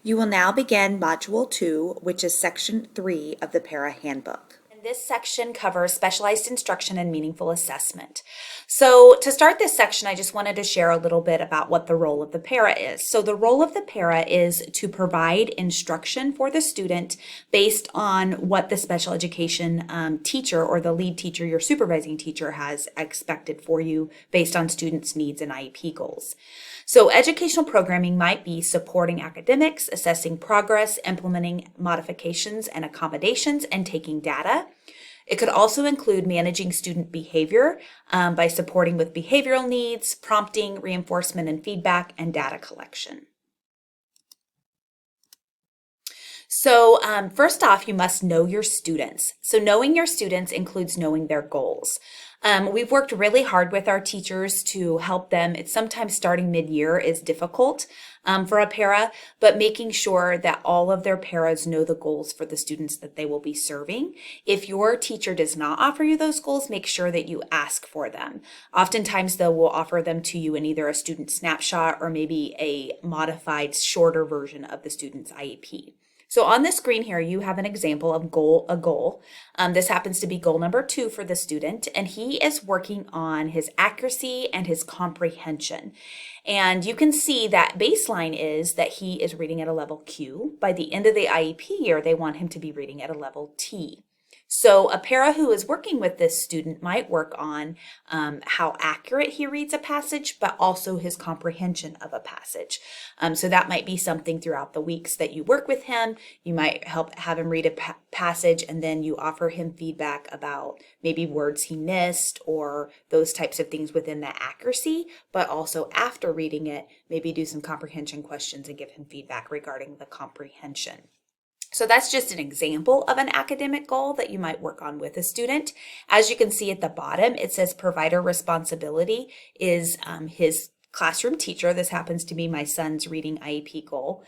You will now begin Module 2, which is Section 3 of the Para Handbook. This section covers specialized instruction and meaningful assessment. So to start this section, I just wanted to share a little bit about what the role of the para is. So the role of the para is to provide instruction for the student based on what the special education teacher or the lead teacher, your supervising teacher, has expected for you based on students' needs and IEP goals. So educational programming might be supporting academics, assessing progress, implementing modifications and accommodations, and taking data. It could also include managing student behavior by supporting with behavioral needs, prompting, reinforcement and feedback, and data collection. So first off, you must know your students. So knowing your students includes knowing their goals. We've worked really hard with our teachers to help them. It's sometimes starting mid-year is difficult for a para, but making sure that all of their paras know the goals for the students that they will be serving. If your teacher does not offer you those goals, make sure that you ask for them. Oftentimes, though, we'll offer them to you in either a student snapshot or maybe a modified, shorter version of the student's IEP. So on the screen here, you have an example of a goal. This happens to be goal number 2 for the student, and he is working on his accuracy and his comprehension. And you can see that baseline is that he is reading at a level Q. By the end of the IEP year, they want him to be reading at a level T. So a para who is working with this student might work on how accurate he reads a passage, but also his comprehension of a passage. So that might be something throughout the weeks that you work with him. You might have him read a passage, and then you offer him feedback about maybe words he missed or those types of things within the accuracy, but also after reading it, maybe do some comprehension questions and give him feedback regarding the comprehension. So that's just an example of an academic goal that you might work on with a student. As you can see at the bottom, it says provider responsibility is his classroom teacher. This happens to be my son's reading IEP goal,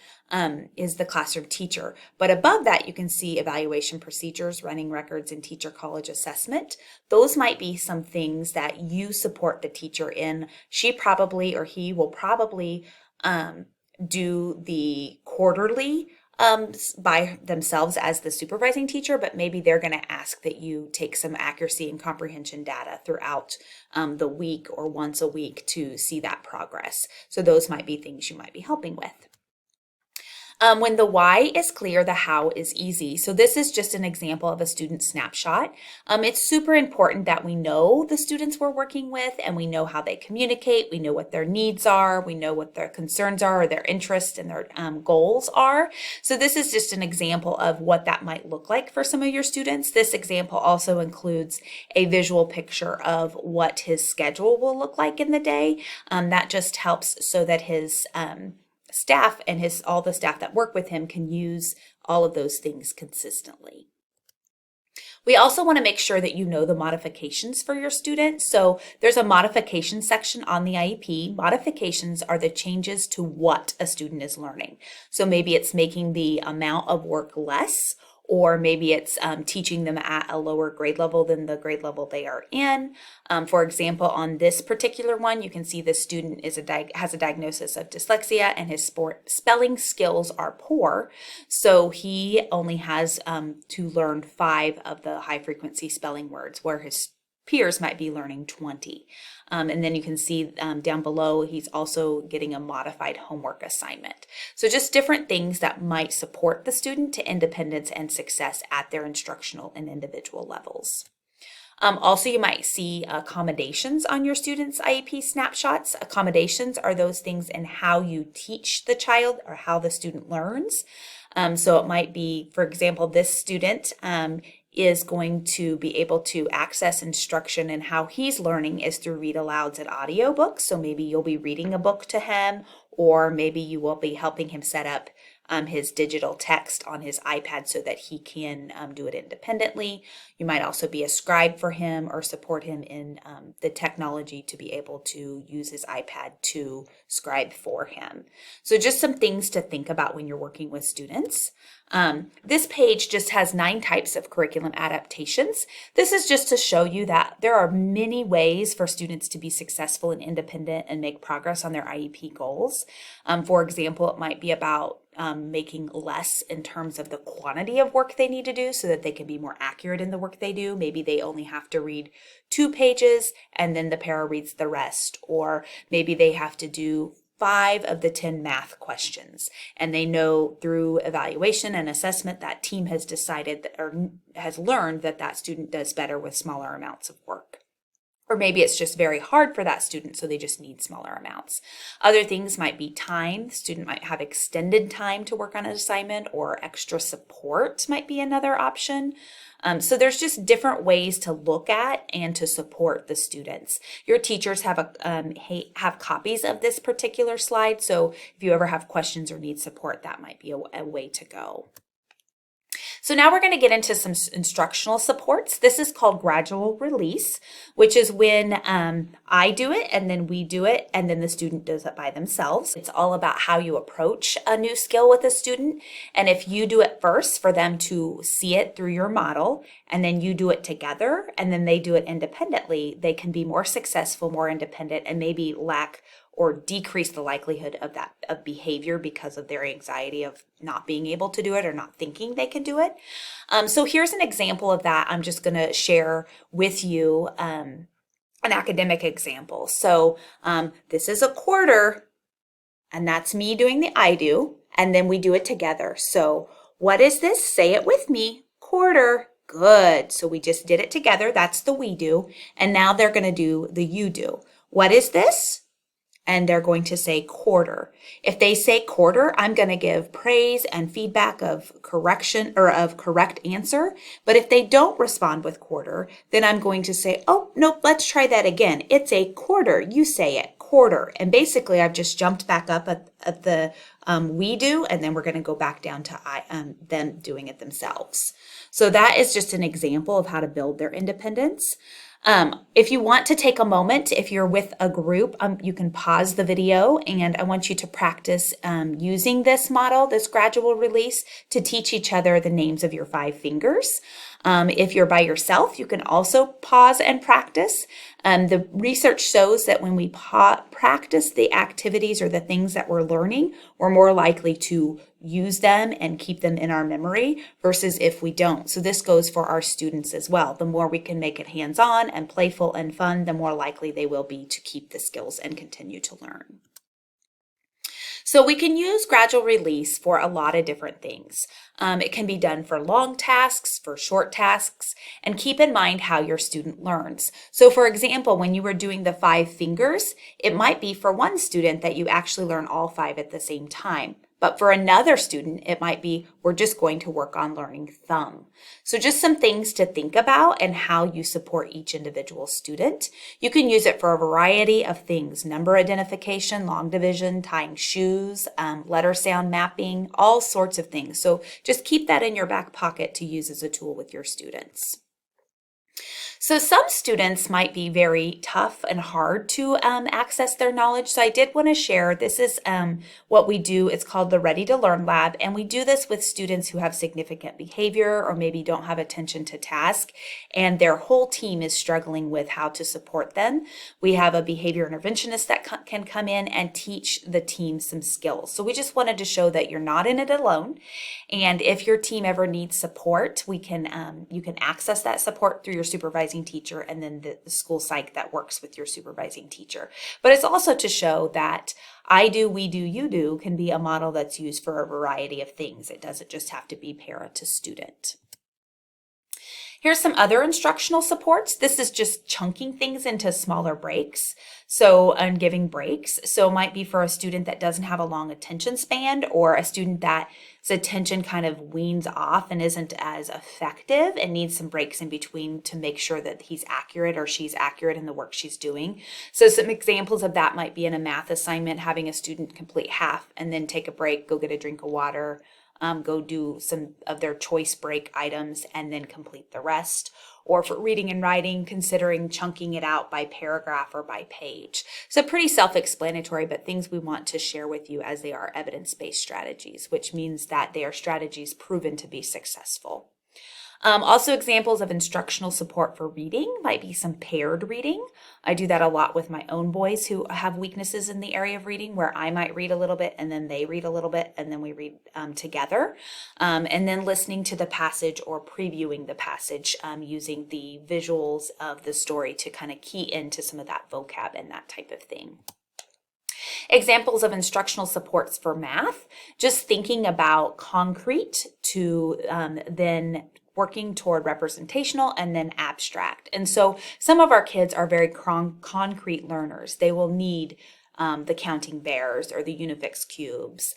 is the classroom teacher. But above that, you can see evaluation procedures, running records, and teacher college assessment. Those might be some things that you support the teacher in. She probably or he will probably do the quarterly by themselves as the supervising teacher, but maybe they're going to ask that you take some accuracy and comprehension data throughout the week or once a week to see that progress. So those might be things you might be helping with. When the why is clear, the how is easy. So this is just an example of a student snapshot. It's super important that we know the students we're working with and we know how they communicate. We know what their needs are. We know what their concerns are, or their interests and their goals are. So this is just an example of what that might look like for some of your students. This example also includes a visual picture of what his schedule will look like in the day. That just helps so that his staff and all the staff that work with him can use all of those things consistently. We also want to make sure that you know the modifications for your students. So there's a modification section on the IEP. Modifications are the changes to what a student is learning. So maybe it's making the amount of work less, or maybe it's teaching them at a lower grade level than the grade level they are in. For example, on this particular one, you can see the student has a diagnosis of dyslexia and his spelling skills are poor. So he only has to learn 5 of the high frequency spelling words, where his peers might be learning 20. And then you can see down below, he's also getting a modified homework assignment. So just different things that might support the student to independence and success at their instructional and individual levels. Also, you might see accommodations on your students' IEP snapshots. Accommodations are those things in how you teach the child or how the student learns. So it might be, for example, this student is going to be able to access instruction, and how he's learning is through read alouds and audiobooks. So maybe you'll be reading a book to him, or maybe you will be helping him set up his digital text on his iPad so that he can do it independently. You might also be a scribe for him or support him in the technology to be able to use his iPad to scribe for him. So just some things to think about when you're working with students. This page just has 9 types of curriculum adaptations. This is just to show you that there are many ways for students to be successful and independent and make progress on their IEP goals. For example, it might be about making less in terms of the quantity of work they need to do so that they can be more accurate in the work they do. Maybe they only have to read 2 pages and then the para reads the rest, or maybe they have to do 5 of the 10 math questions, and they know through evaluation and assessment that team has decided that, or has learned that that student does better with smaller amounts of work. Or maybe it's just very hard for that student, so they just need smaller amounts. Other things might be time. The student might have extended time to work on an assignment, or extra support might be another option. So there's just different ways to look at and to support the students. Your teachers have have copies of this particular slide, so if you ever have questions or need support, that might be a way to go. So now we're going to get into some instructional supports. This is called gradual release, which is when I do it and then we do it and then the student does it by themselves. It's all about how you approach a new skill with a student. And if you do it first for them to see it through your model, and then you do it together and then they do it independently, they can be more successful, more independent, and maybe lack or decrease the likelihood of behavior because of their anxiety of not being able to do it or not thinking they can do it. So here's an example of that. I'm just going to share with you an academic example. So this is a quarter, and that's me doing the I do, and then we do it together. So what is this? Say it with me. Quarter. Good. So we just did it together. That's the we do. And now they're going to do the you do. What is this? And they're going to say quarter. If they say quarter, I'm going to give praise and feedback of correction or of correct answer. But if they don't respond with quarter, then I'm going to say, oh, nope, let's try that again. It's a quarter. You say it, quarter. And basically, I've just jumped back up at the we do, and then we're going to go back down to them doing it themselves. So that is just an example of how to build their independence. If you want to take a moment, if you're with a group, you can pause the video, and I want you to practice using this model, this gradual release, to teach each other the names of your 5 fingers. If you're by yourself, you can also pause and practice. The research shows that when we practice the activities or the things that we're learning, we're more likely to use them and keep them in our memory versus if we don't. So this goes for our students as well. The more we can make it hands-on and playful and fun, the more likely they will be to keep the skills and continue to learn. So we can use gradual release for a lot of different things. It can be done for long tasks, for short tasks, and keep in mind how your student learns. So for example, when you were doing the 5 fingers, it might be for one student that you actually learn all 5 at the same time. But for another student, it might be, we're just going to work on learning thumb. So just some things to think about and how you support each individual student. You can use it for a variety of things: number identification, long division, tying shoes, letter sound mapping, all sorts of things. So just keep that in your back pocket to use as a tool with your students. So some students might be very tough and hard to access their knowledge. So I did want to share, this is what we do. It's called the Ready to Learn Lab. And we do this with students who have significant behavior or maybe don't have attention to task, and their whole team is struggling with how to support them. We have a behavior interventionist that can come in and teach the team some skills. So we just wanted to show that you're not in it alone. And if your team ever needs support, you can access that support through your supervising teacher and then the school psych that works with your supervising teacher. But it's also to show that I do, we do, you do can be a model that's used for a variety of things. It doesn't just have to be para to student. Here's some other instructional supports. This is just chunking things into smaller breaks. And giving breaks. So it might be for a student that doesn't have a long attention span, or a student that's attention kind of weans off and isn't as effective and needs some breaks in between to make sure that he's accurate or she's accurate in the work she's doing. So some examples of that might be in a math assignment, having a student complete half and then take a break, go get a drink of water, go do some of their choice break items and then complete the rest. Or for reading and writing, considering chunking it out by paragraph or by page. So pretty self-explanatory, but things we want to share with you as they are evidence-based strategies, which means that they are strategies proven to be successful. Also, examples of instructional support for reading might be some paired reading. I do that a lot with my own boys who have weaknesses in the area of reading, where I might read a little bit and then they read a little bit and then we read together. And then listening to the passage or previewing the passage using the visuals of the story to kind of key into some of that vocab and that type of thing. Examples of instructional supports for math, just thinking about concrete to then working toward representational and then abstract. And so some of our kids are very concrete learners. They will need the counting bears or the Unifix cubes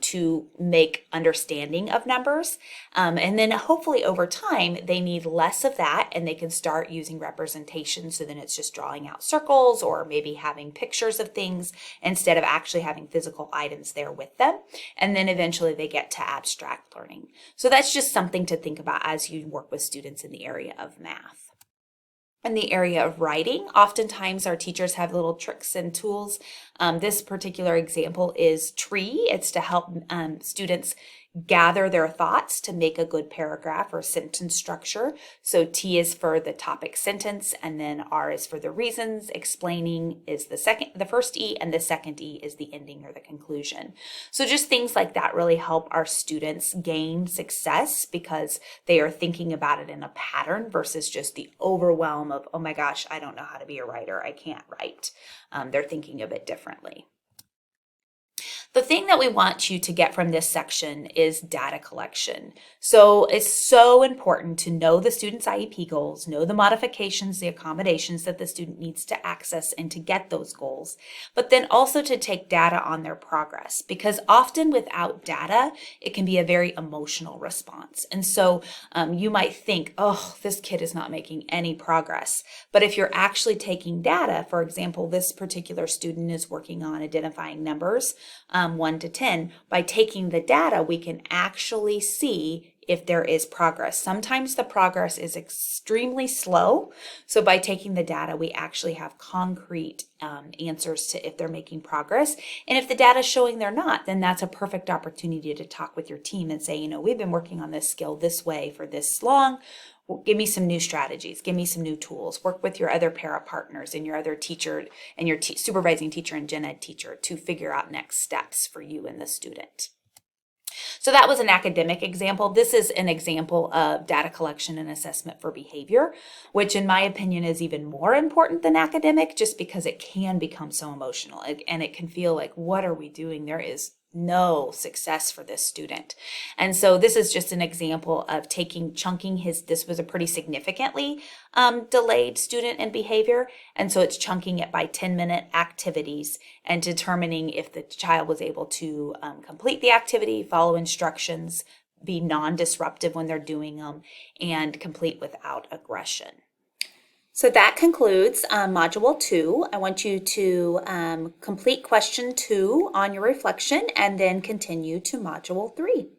to make understanding of numbers. And then hopefully over time, they need less of that and they can start using representation. So then it's just drawing out circles or maybe having pictures of things instead of actually having physical items there with them. And then eventually they get to abstract learning. So that's just something to think about as you work with students in the area of math. In the area of writing, oftentimes our teachers have little tricks and tools. This particular example is TREE. It's to help students gather their thoughts to make a good paragraph or sentence structure. So T is for the topic sentence, and then R is for the reasons. Explaining is the first E, and the second E is the ending or the conclusion. So just things like that really help our students gain success because they are thinking about it in a pattern versus just the overwhelm of, oh my gosh, I don't know how to be a writer. I can't write. They're thinking of it differently. The thing that we want you to get from this section is data collection. So it's so important to know the student's IEP goals, know the modifications, the accommodations that the student needs to access and to get those goals, but then also to take data on their progress, because often without data, it can be a very emotional response. And so you might think, oh, this kid is not making any progress. But if you're actually taking data, for example, this particular student is working on identifying numbers, 1 to 10, by taking the data, we can actually see if there is progress. Sometimes the progress is extremely slow. So by taking the data, we actually have concrete answers to if they're making progress. And if the data is showing they're not, then that's a perfect opportunity to talk with your team and say, we've been working on this skill this way for this long. Well, give me some new strategies, give me some new tools, work with your other para partners and your other teacher and your supervising teacher and gen ed teacher to figure out next steps for you and the student. So that was an academic example. This is an example of data collection and assessment for behavior, which in my opinion is even more important than academic just because it can become so emotional and it can feel like, what are we doing? There is no success for this student. And so this is just an example of chunking this was a pretty significantly delayed student in behavior. And so it's chunking it by 10-minute activities and determining if the child was able to complete the activity, follow instructions, be non-disruptive when they're doing them, and complete without aggression. So that concludes Module 2. I want you to complete question 2 on your reflection and then continue to Module 3.